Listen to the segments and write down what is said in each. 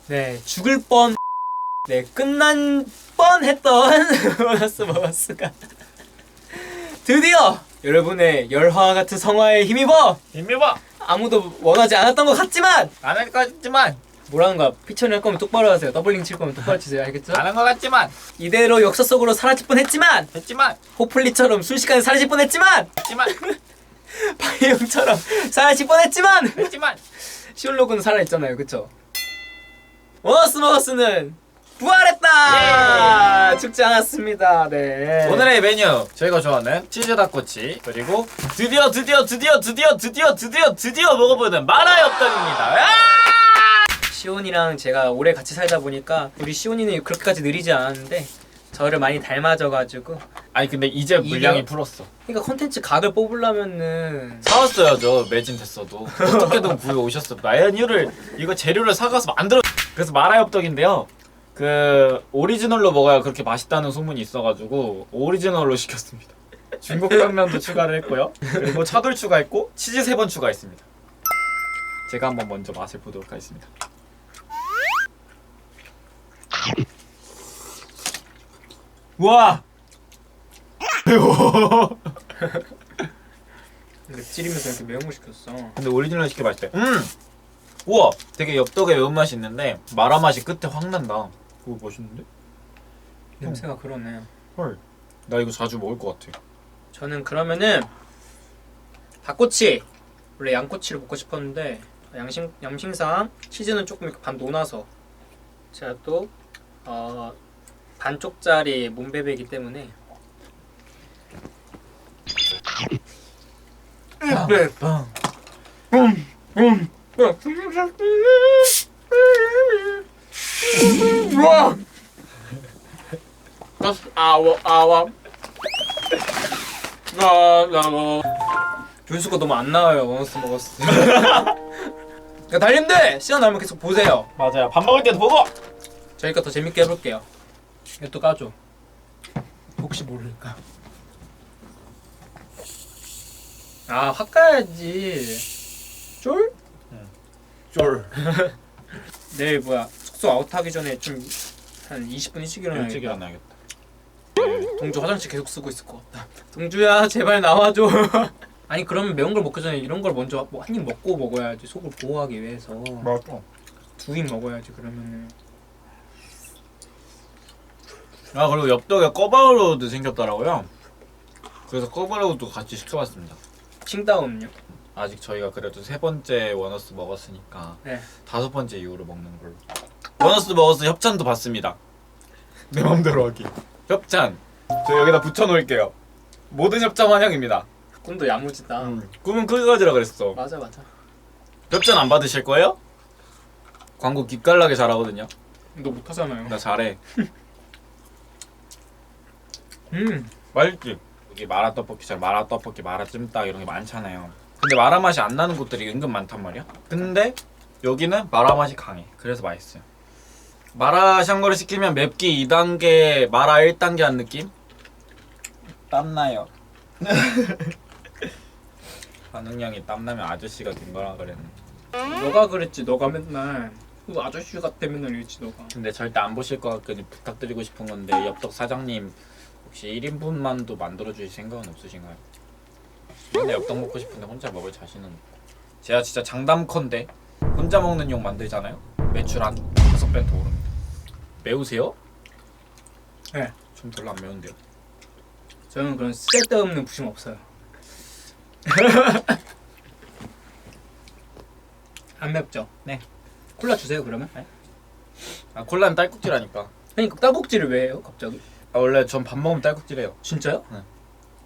네, 죽을 뻔. 네, 끝난 뻔했던 원어스 먹었스가 드디어 여러분의 열화 같은 성화에 힘입어 아무도 원하지 않았던 것 같지만 안 할 것 같지만 뭐라는 거야. 피처링 할 거면 똑바로 하세요. 더블링 칠 거면 똑바로 치세요. 알겠죠? 안 한 것 같지만 이대로 역사 속으로 사라질 뻔했지만 호플리처럼 순식간에 사라질 뻔했지만 바이용처럼 사라질 뻔했지만 시올로그는 살아있잖아요. 그쵸? 원어스 머거스는 부활했다! 예! 죽지 않았습니다. 네. 오늘의 메뉴 저희가 좋아하는 치즈 닭꼬치 그리고 드디어 먹어보는 마라 엽떡입니다. 시온이랑 제가 오래 같이 살다 보니까 우리 시온이는 그렇게까지 느리지 않았는데 저를 많이 닮아져가지고 아니 근데 이제 물량이 풀었어. 그러니까 콘텐츠 각을 뽑으려면은 사왔어야죠. 매진됐어도 어떻게든 구해 오셨어. 마요뉴를 이거 재료를 사가서 만들어. 그래서 마라 엽떡인데요. 그 오리지널로 먹어야 그렇게 맛있다는 소문이 있어가지고 오리지널로 시켰습니다. 중국 당면도 추가를 했고요. 그리고 차돌 추가했고 치즈 3번 추가했습니다. 제가 한번 먼저 맛을 보도록 하겠습니다. 우와! 매워. 맵찔이면서 이렇게 매운 거 시켰어. 근데 오리지널 시켜 맛있대. 우와! 되게 엽떡에 매운맛이 있는데 마라 맛이 끝에 확 난다. 오, 맛있는데? 냄새가 그러네. 헐. 나 이거 자주 먹을 것 같아. 저는 그러면은 닭꼬치 원래 양꼬치를 먹고 싶었는데 양심상 치즈는 조금 이렇게 반 녹아서 제가 또 반쪽짜리 몸베베이기 때문에 우와! 조회수가 너무 안 나와요. 원어스 먹었어. 그러니까 달님들 시간 나면 계속 보세요. 맞아요. 밥 먹을 때도 보고! 저희가 더 재밌게 해볼게요. 이것도 까줘. 혹시 모르니까. 아, 확 까야지. 쫄? 쫄. 내일 뭐야 숙소 아웃하기 전에 좀 한 20분 일찍 일어나야겠다. 일찍 일어나야겠다. 동주 화장실 계속 쓰고 있을 것 같다. 동주야 제발 나와줘. 아니 그러면 매운 걸 먹기 전에 이런 걸 먼저 한 입 먹고 먹어야지. 속을 보호하기 위해서. 맞아. 2입 먹어야지 그러면은. 아 그리고 엽떡에 꿔바로우도 생겼더라고요. 그래서 꿔바로우도 같이 시켜봤습니다. 칭다오는요? 아직 저희가 그래도 3번째 원어스 먹었으니까 네. 5번째 이후로 먹는 걸로. 원어스 먹어서 협찬도 받습니다. 내 맘대로 하기. 협찬 저 여기다 붙여놓을게요. 모든 협찬 환영입니다. 꿈도 야무지다. 꿈은 크게 가지라 그랬어. 맞아. 협찬 안 받으실 거예요? 광고 기깔나게 잘하거든요. 너 못하잖아요. 나 잘해. 음. 맛있지? 여기 마라 떡볶이처럼 마라 떡볶이, 마라 찜닭 이런 게 많잖아요. 근데 마라 맛이 안 나는 곳들이 은근 많단 말이야. 근데 여기는 마라 맛이 강해. 그래서 맛있어요. 마라 샹궈를 시키면 맵기 2단계, 마라 1단계 한 느낌? 땀나요. 반응량이 땀나면 아저씨가 된 거라 그랬는데. 너가 그랬지. 너가 맨날 그 아저씨 같아 맨날 이랬지 너가. 근데 절대 안 보실 것 같으니 부탁드리고 싶은 건데 엽떡 사장님 혹시 1인분만도 만들어주실 생각은 없으신가요? 근데 엽떡 먹고 싶은데 혼자 먹을 자신은 없고. 제가 진짜 장담컨대 혼자 먹는 용 만들잖아요? 매출 한 5배 더 오릅니다. 매우세요? 네. 좀 별로 안 매운데요. 저는 그런 쓸데없는 부심 없어요. 안 맵죠? 네. 콜라 주세요 그러면. 네. 아 콜라는 딸꾹질하니까. 아니 딸꾹질을 왜 해요 갑자기? 아 원래 전 밥 먹으면 딸꾹질해요. 진짜요? 네.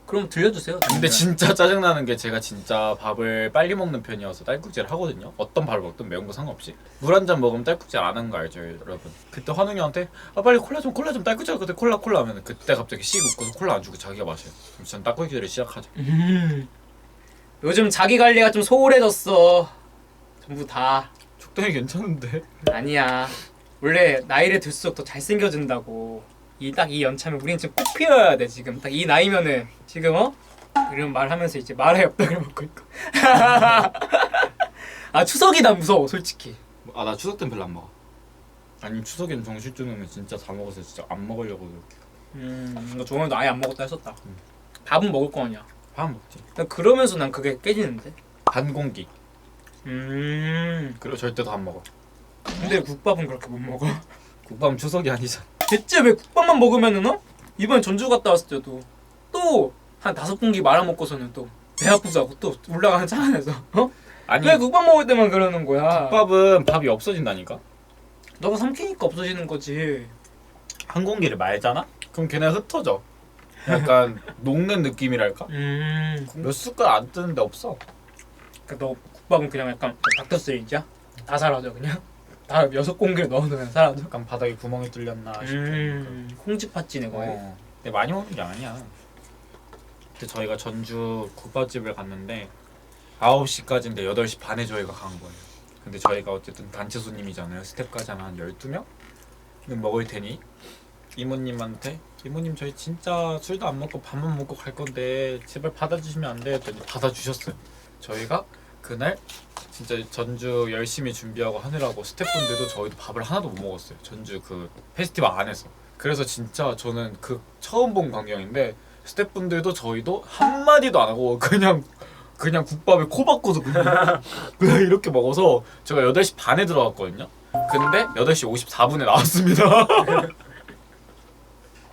그럼 들려주세요. 근데 진짜 짜증나는 게 제가 진짜 밥을 빨리 먹는 편이어서 딸꾹질 하거든요. 어떤 밥을 먹든 매운 거 상관없이. 물 한 잔 먹으면 딸꾹질 안 하는 거 알죠 여러분? 그때 환웅이 형한테 아 빨리 콜라 좀 딸꾹질 하거든 콜라 하면 그때 갑자기 씩 웃고서 콜라 안 주고 자기가 마셔요. 그럼 전 딸꾹질을 시작하죠. 요즘 자기 관리가 좀 소홀해졌어. 전부 다. 적당히 괜찮은데? 아니야. 원래 나이를 들수록 더 잘생겨진다고. 딱 이 연차면 우린 지금 꼭 피워야 돼 지금. 딱 이 나이면은 지금 이런 말 하면서 이제 말의 엽떡을 먹고 있고. 아 추석이 난 무서워 솔직히. 아 나 추석 때는 별로 안 먹어. 아니 추석엔 정실주는 진짜 다 먹어서 진짜 안 먹으려고 그렇게. 너 저번에도 아예 안 먹었다 했었다. 밥은 먹을 거 아니야. 밥 먹지. 그러면서 난 그게 깨지는데. 반 공기. 음. 그리고 절대 다 안 먹어. 근데 국밥은 그렇게 못 먹어. 국밥은 추석이 아니잖아. 대체 왜 국밥만 먹으면은 이번에 전주 갔다 왔을 때도 또 한 5공기 말아 먹고서는 또 배 아프다고 또 올라가는 차 안에서 아니 왜 국밥 먹을 때만 그러는 거야? 국밥은 밥이 없어진다니까. 너가 삼키니까 없어지는 거지. 한 공기를 말잖아? 그럼 걔네 흩어져. 약간 녹는 느낌이랄까? 몇 숟갈 안 뜨는데 없어. 그러니까 너 국밥은 그냥 약간 닥터스레인지야? 다 사라져 그냥? 다 6공기를 넣어놓으면 사라져? 약간 바닥에 구멍이 뚫렸나 싶으니까. 콩쥐팥지네 거의. 근데 많이 먹는 게 아니야. 그때 저희가 전주 국밥집을 갔는데 9시까지인데 8시 반에 저희가 간 거예요. 근데 저희가 어쨌든 단체 손님이잖아요. 스텝까지 한 12명? 먹을 테니 이모님한테 이모님 저희 진짜 술도 안 먹고 밥만 먹고 갈 건데 제발 받아주시면 안 돼요 했더니 받아주셨어요. 저희가 그날 진짜 전주 열심히 준비하고 하느라고 스태프분들도 저희도 밥을 하나도 못 먹었어요. 전주 그 페스티벌 안에서. 그래서 진짜 저는 그 처음 본 광경인데 스태프분들도 저희도 한마디도 안 하고 그냥 국밥에 코 박고서 그냥 이렇게 먹어서 제가 8시 반에 들어갔거든요. 근데 8시 54분에 나왔습니다.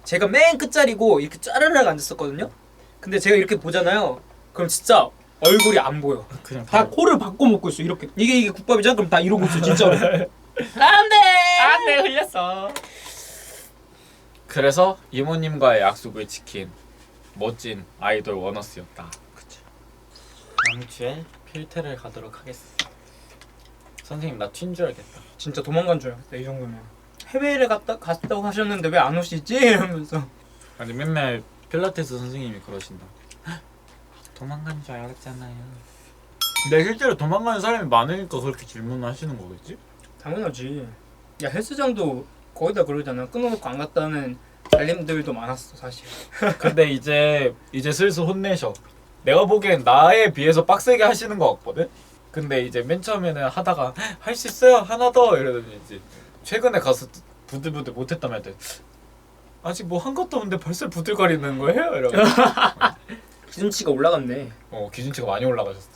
제가 맨 끝자리고 이렇게 짜르르 앉았었거든요. 근데 제가 이렇게 보잖아요. 그럼 진짜 얼굴이 안 보여. 그냥 다 코를 바꿔 먹고 있어. 이렇게 이게 국밥이잖아. 그럼 다 이러고 있어 진짜로. 안돼 흘렸어. 그래서 이모님과의 약속을 지킨 멋진 아이돌 원어스였다. 그치. 다음 주에 필테를 가도록 하겠습니다. 선생님 나 튄 줄 알겠다. 진짜 도망간 줄 알았다 이 정도면. 해외를 갔다고 하셨는데 왜 안 오시지? 이러면서. 아니 맨날 필라테스 선생님이 그러신다. 도망간 줄 알았잖아요. 근데 실제로 도망가는 사람이 많으니까 그렇게 질문하시는 거겠지? 당연하지. 야 헬스장도 거의 다 그러잖아. 끊어놓고 안 갔다는 달님들도 많았어 사실. 근데 이제 슬슬 혼내셔. 내가 보기엔 나에 비해서 빡세게 하시는 것 같거든? 근데 이제 맨 처음에는 하다가 할 수 있어요 하나 더 이러더니 이제 최근에 가서 부들부들 못했다며 했더니 아직 뭐 한 것도 없는데 벌써 부들거리는 거예요? 이러고 기준치가 올라갔네. 기준치가 많이 올라가셨어.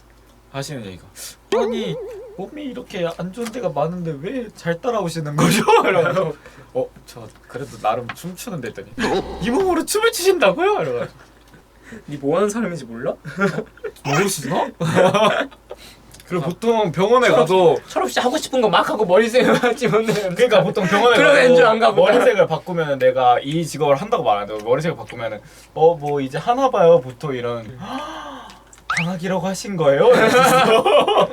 하시는 얘기가 아니 몸이 이렇게 안 좋은 데가 많은데 왜 잘 따라오시는 거죠? 이러면서 저 그래도 나름 춤추는데 했더니 이 몸으로 춤을 추신다고요? 이러면서 니 뭐하는 사람인지 몰라? 모르시나? 그리고 보통 병원에 가도 철없이 하고 싶은 거 막 하고 머리색을 찍으면 그러니까 보통 병원에 그런 애인 줄 안 가도 가보다. 머리색을 바꾸면 내가 이 직업을 한다고 말하는데 머리색을 바꾸면 뭐 이제 하나 봐요 보통 이런 방학이라고 하신 거예요? 이러면서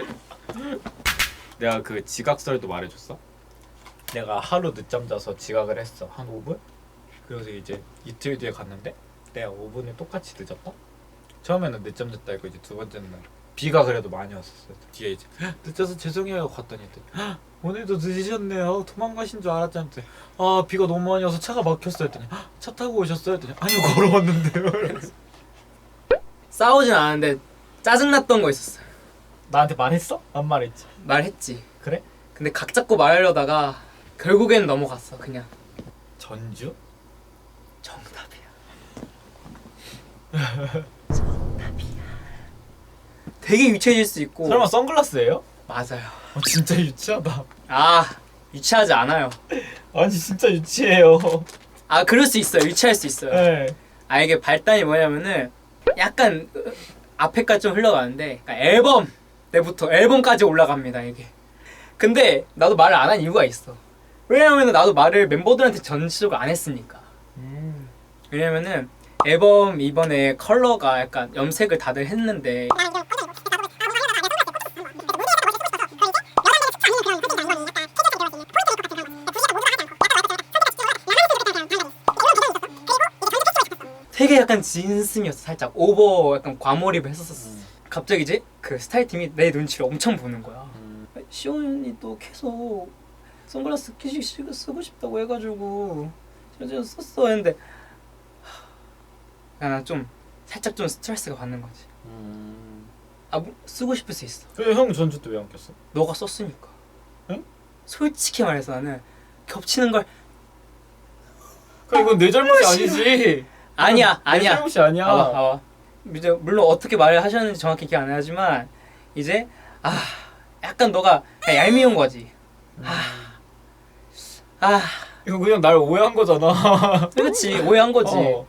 내가 그 지각설도 말해줬어? 내가 하루 늦잠 자서 지각을 했어 한 5분? 그래서 이제 이틀 뒤에 갔는데 내가 5분에 똑같이 늦었다? 처음에는 늦잠 잤다 했고 이제 두 번째는 비가 그래도 많이 왔었어. 뒤에 이제 늦어서 죄송해요 갔더니 오늘도 늦으셨네요. 도망가신 줄 알았잖아요. 아 비가 너무 많이 와서 차가 막혔어요. 했더니 차 타고 오셨어요? 했더니 아니요 걸어왔는데요. 싸우진 않았는데 짜증났던 거 있었어. 나한테 말했어? 안 말했지. 말했지. 그래? 근데 각 잡고 말하려다가 결국엔 넘어갔어 그냥. 전주? 정답이야. 정답이야. 되게 유치해질 수 있고. 설마 선글라스예요? 맞아요. 진짜 유치하다. 아 유치하지 않아요. 아니 진짜 유치해요. 아 그럴 수 있어요. 유치할 수 있어요. 네. 아 이게 발단이 뭐냐면은 약간 앞에까지 좀 흘러가는데 그러니까 앨범 때부터 앨범까지 올라갑니다 이게. 근데 나도 말을 안 한 이유가 있어. 왜냐면은 나도 말을 멤버들한테 전시적으로 안 했으니까. 왜냐면은 앨범 이번에 컬러가 약간 염색을 다들 했는데 되게 약간 진심이었어. 살짝 오버 약간 과몰입을 했었어. 갑자기 이제 그 스타일 팀이 내 눈치를 엄청 보는 거야. 시온이 또 계속 선글라스 쓰고 싶다고 해가지고 제가 썼어 했는데 난 좀 살짝 좀 스트레스가 받는 거지. 아 쓰고 싶을 수 있어. 근데 형 전주 때 왜 안 꼈어? 너가 썼으니까. 응? 솔직히 말해서 나는 겹치는 걸 그러니까 이건 내 잘못이 아니지. 아니야 내 아니야. 잘못이 아니야. 봐봐. 이제 물론 어떻게 말을 하셨는지 정확히 기억 안 나지만 이제 약간 너가 그냥 얄미운 거지. 이거 그냥 날 오해한 거잖아. 그렇지 오해한 거지. 어.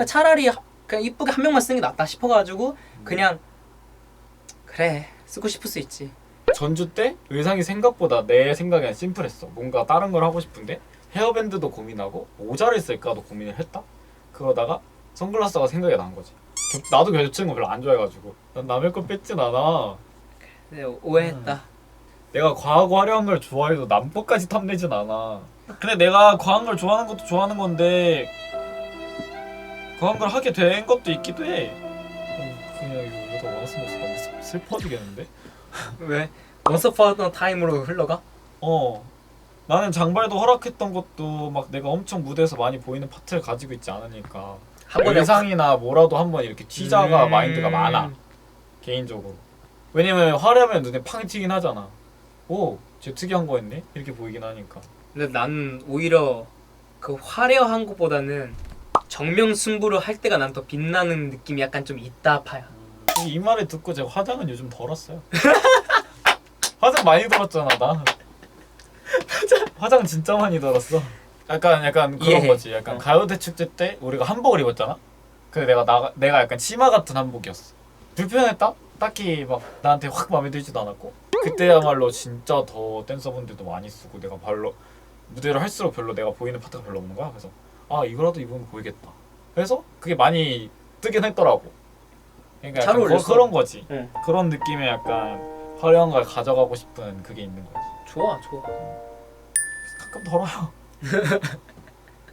차라리 그냥 이쁘게 한 명만 쓰는 게 낫다 싶어가지고 그냥 그래 쓰고 싶을 수 있지. 전주 때 의상이 생각보다 내 생각에는 심플했어. 뭔가 다른 걸 하고 싶은데 헤어밴드도 고민하고 모자를 쓸까도 고민을 했다. 그러다가 선글라스가 생각이 난 거지. 나도 겹치는 거 별로 안 좋아해가지고 난 남의 걸 뺏진 않아. 네, 오해했다. 내가 과하고 화려한 걸 좋아해도 남 것까지 탐내진 않아. 근데 내가 과한 걸 좋아하는 것도 좋아하는 건데 과한 걸 하게 된 것도 있기도 해. 그냥 이거 원스 모습 너무 슬퍼지겠는데? 왜? Once Upon a Time으로 흘러가? 나는 장발도 허락했던 것도 막 내가 엄청 무대에서 많이 보이는 파트를 가지고 있지 않으니까 한 번에 의상이나 뭐라도 한번 이렇게 튀자가 마인드가 많아 개인적으로. 왜냐면 화려하면 눈에 팡 튀긴 하잖아. 오, 쟤 특이한 거 했네? 이렇게 보이긴 하니까. 근데 나는 오히려 그 화려한 것보다는 정명승부를 할 때가 난 더 빛나는 느낌이 약간 좀 있다 파야. 이 말을 듣고 제가 화장은 요즘 덜었어요. 화장 많이 덜었잖아 나. 화장 진짜 많이 덜었어. 약간 그런 이해해. 거지. 약간 가요대 축제 때 우리가 한복을 입었잖아. 근데 내가 약간 치마 같은 한복이었어. 불편했다? 딱히 막 나한테 확 마음에 들지도 않았고 그때야말로 진짜 더 댄서분들도 많이 쓰고 내가 별로 무대를 할수록 별로 내가 보이는 파트가 별로 없는 거야. 그래서 이거라도 입으면 보이겠다. 그래서 그게 많이 뜨긴 했더라고. 그러니까 잘 약간 어울렸어. 그런 거지. 응. 그런 느낌의 약간 화려한 걸 가져가고 싶은 그게 있는 거지. 좋아. 가끔 덜어요.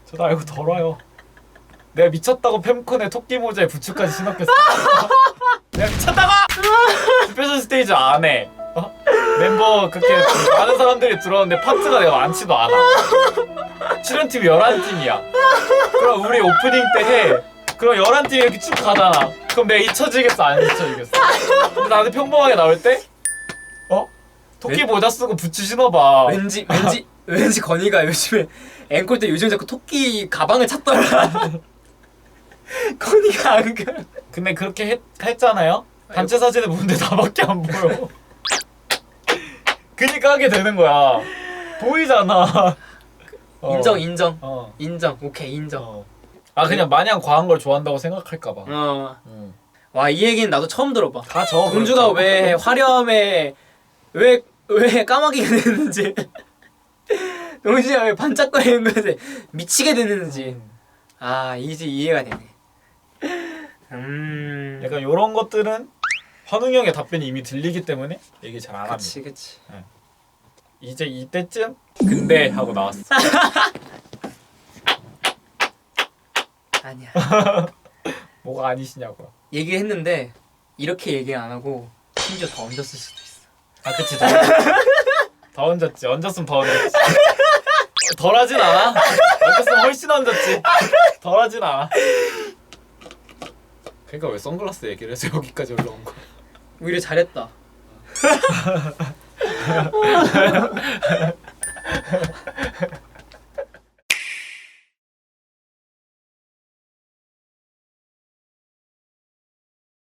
저도 알고 덜어요. 내가 미쳤다고 팸콘에 토끼 모자에 부츠까지 신었겠어. 내가 미쳤다고! 스페셜 스테이지 안 해. 멤버 그렇게 많은 사람들이 들어오는데 파트가 내가 많지도 않아. 출연팀이 11팀이야. 그럼 우리 오프닝 때 해. 그럼 11팀이 이렇게 쭉 가잖아. 그럼 내가 잊혀지겠어 안 잊혀지겠어? 근데 나한테 평범하게 나올 때 토끼 모자 쓰고 부츠 신어봐. 왠지 건이가 요즘에 앵콜 때 요즘 자꾸 토끼 가방을 찾더라. 건이가 안 가. 근데 그렇게 했잖아요? 단체 사진을 보는데 나밖에 안 보여. 그니까 하게 되는 거야. 보이잖아. 인정. 어. 인정. 오케이 인정. 그냥 마냥 과한 걸 좋아한다고 생각할까봐. 와, 이 얘기는 나도 처음 들어봐. 다 저. 공주가 왜 화려함에 왜 까마귀가 됐는지 동진이가 왜 반짝거리는 것에 미치게 됐는지 이제 이해가 되네. 약간 요런 것들은 환웅 형의 답변이 이미 들리기 때문에 얘기 잘 안 합니다. 그치. 이제 이때쯤 근데 하고 나왔어. 아니야. 뭐가 아니시냐고요. 얘기했는데 이렇게 얘기 안 하고 심지어 더 얹었을 수도 있어. 그치. 더 얹었지. 얹었으면 더 얹었지. 덜하진 않아. 얹었으면 훨씬 얹었지. 덜하진 않아. 그러니까 왜 선글라스 얘기를 해서 여기까지 올라온 거야. 오히려 잘했다.